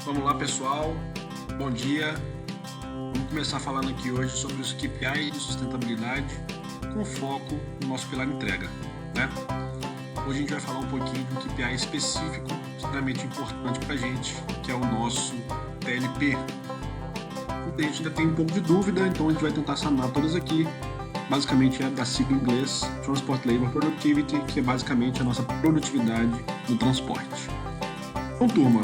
Vamos lá, pessoal. Bom dia. Vamos começar falando aqui hoje sobre os KPIs de sustentabilidade com foco no nosso pilar entrega, né? Hoje a gente vai falar um pouquinho de um KPI específico, extremamente importante para a gente, que é o nosso TLP. A gente ainda tem um pouco de dúvida, então a gente vai tentar sanar todas aqui. Basicamente é da sigla em inglês Transport Labor Productivity, que é basicamente a nossa produtividade no transporte. Então, turma,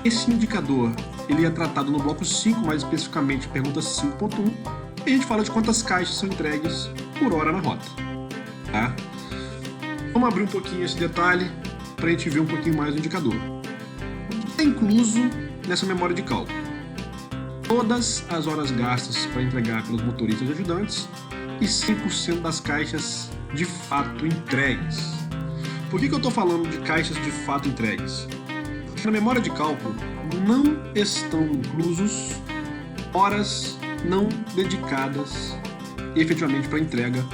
esse indicador ele é tratado no bloco 5, mais especificamente pergunta 5.1, e a gente fala de quantas caixas são entregues por hora na rota. Tá? Vamos abrir um pouquinho esse detalhe para a gente ver um pouquinho mais do indicador. O que está incluso nessa memória de cálculo? Todas as horas gastas para entregar pelos motoristas e ajudantes e 100% das caixas de fato entregues. Por que eu estou falando de caixas de fato entregues? Porque na memória de cálculo não estão inclusos horas não dedicadas efetivamente para entrega,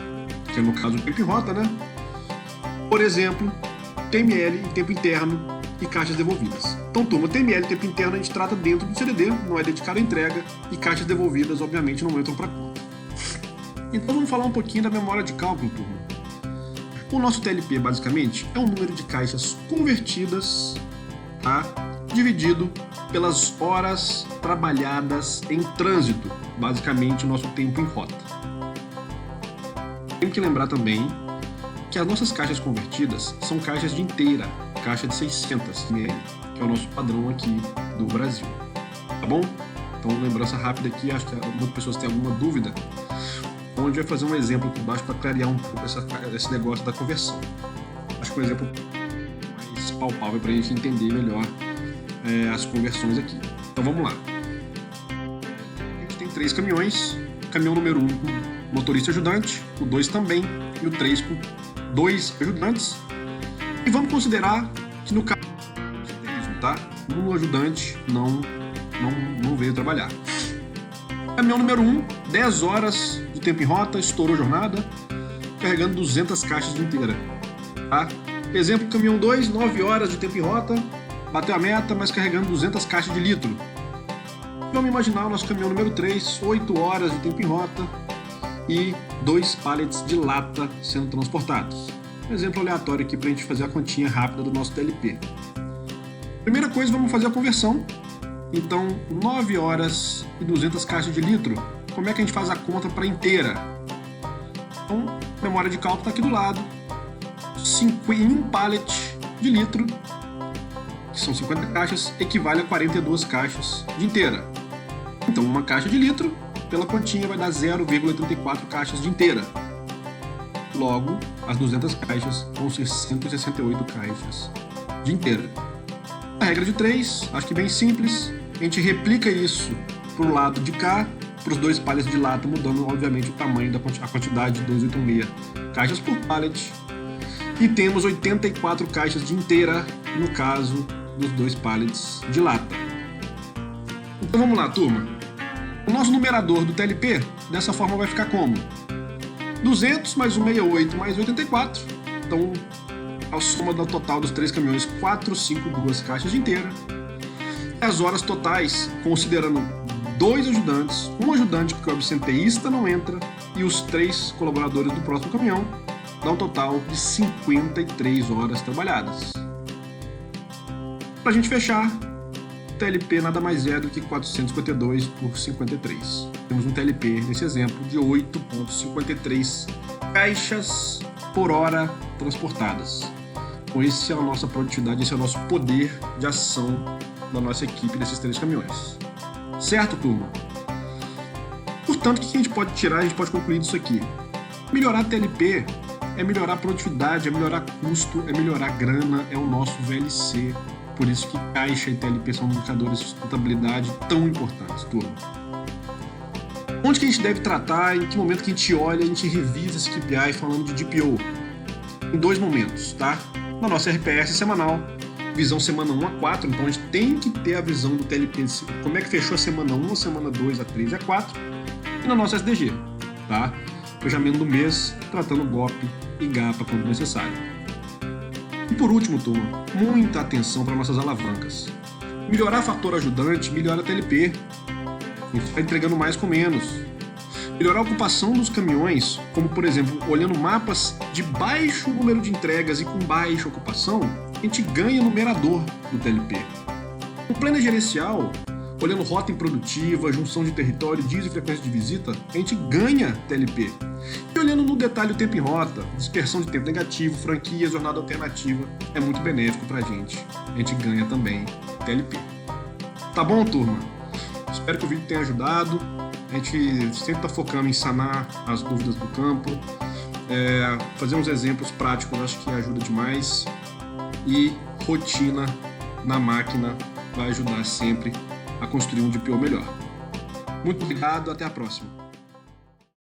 que é no caso o tempo em rota, né? Por exemplo, TML em tempo interno e caixas devolvidas. Então, turma, TML em tempo interno a gente trata dentro do CDD, não é dedicado à entrega, e caixas devolvidas, obviamente, não entram para conta. Então, vamos falar um pouquinho da memória de cálculo, turma. O nosso TLP, basicamente, é o número de caixas convertidas, tá? Dividido pelas horas trabalhadas em trânsito, basicamente o nosso tempo em rota. Tem que lembrar também que as nossas caixas convertidas são caixas de inteira, caixa de 600 ml, que é o nosso padrão aqui do Brasil, tá bom? Então, lembrança rápida aqui, acho que algumas pessoas têm alguma dúvida, então a gente vai fazer um exemplo aqui embaixo para clarear um pouco esse negócio da conversão. Acho que um exemplo mais palpável para a gente entender melhor as conversões aqui. Então vamos lá. A gente tem 3 caminhões, caminhão número 1 com motorista ajudante, o 2 também, e o 3 com 2 ajudantes. E vamos considerar que no caso, tá? Um ajudante não veio trabalhar. Caminhão número 1, 10 horas de tempo em rota, estourou jornada, carregando 200 caixas de inteira. Tá? Exemplo, caminhão 2, 9 horas de tempo em rota, bateu a meta, mas carregando 200 caixas de litro. Vamos imaginar o nosso caminhão número 3, 8 horas de tempo em rota e 2 pallets de lata sendo transportados. Um exemplo aleatório aqui para a gente fazer a continha rápida do nosso TLP. Primeira coisa, vamos fazer a conversão. Então, 9 horas e 200 caixas de litro, como é que a gente faz a conta para inteira? Então, a memória de cálculo está aqui do lado. Em um pallet de litro, que são 50 caixas, equivale a 42 caixas de inteira. Então, uma caixa de litro, pela continha, vai dar 0,84 caixas de inteira. Logo, as 200 caixas vão ser 168 caixas de inteira. A regra de 3, acho que bem simples. A gente replica isso para o lado de cá, para os 2 pallets de lata, mudando, obviamente, o tamanho da quantidade de 286 caixas por pallet. E temos 84 caixas de inteira, no caso dos 2 pallets de lata. Então vamos lá, turma. O nosso numerador do TLP, dessa forma, vai ficar como? 200 mais 168 mais 84. Então, a soma do total dos 3 caminhões, 452 caixas de inteira. As horas totais, considerando 2 ajudantes, um ajudante porque o absenteísta não entra e os 3 colaboradores do próximo caminhão, dá um total de 53 horas trabalhadas. Para a gente fechar, o TLP nada mais é do que 452 por 53. Temos um TLP, nesse exemplo, de 8,53 caixas por hora transportadas. Então, essa é a nossa produtividade, esse é o nosso poder de ação da nossa equipe desses 3 caminhões. Certo, turma? Portanto, o que a gente pode tirar, a gente pode concluir disso aqui. Melhorar TLP é melhorar a produtividade, é melhorar custo, é melhorar grana, é o nosso VLC. Por isso que caixa e TLP são indicadores de sustentabilidade tão importantes, turma. Onde que a gente deve tratar, em que momento que a gente olha, a gente revisa esse KPI falando de DPO? Em 2 momentos, tá? Na nossa RPS semanal, visão semana 1 a 4, então a gente tem que ter a visão do TLP, como é que fechou a semana 1, a semana 2, a 3 e a 4, e na nossa SDG, tá? Fechamento do mês, tratando GOP e GAPA quando necessário. E por último, turma, muita atenção para nossas alavancas. Melhorar fator ajudante, melhora a TLP. A gente vai entregando mais com menos. Melhorar a ocupação dos caminhões, como por exemplo, olhando mapas de baixo número de entregas e com baixa ocupação, a gente ganha numerador do TLP. No plano gerencial, olhando rota improdutiva, junção de território, dias e frequência de visita, a gente ganha TLP. E olhando no detalhe o tempo em rota, dispersão de tempo negativo, franquia, jornada alternativa, é muito benéfico pra gente. A gente ganha também TLP. Tá bom, turma? Espero que o vídeo tenha ajudado. A gente sempre está focando em sanar as dúvidas do campo, fazer uns exemplos práticos, acho que ajuda demais. E rotina na máquina vai ajudar sempre a construir um DPO melhor. Muito obrigado, até a próxima.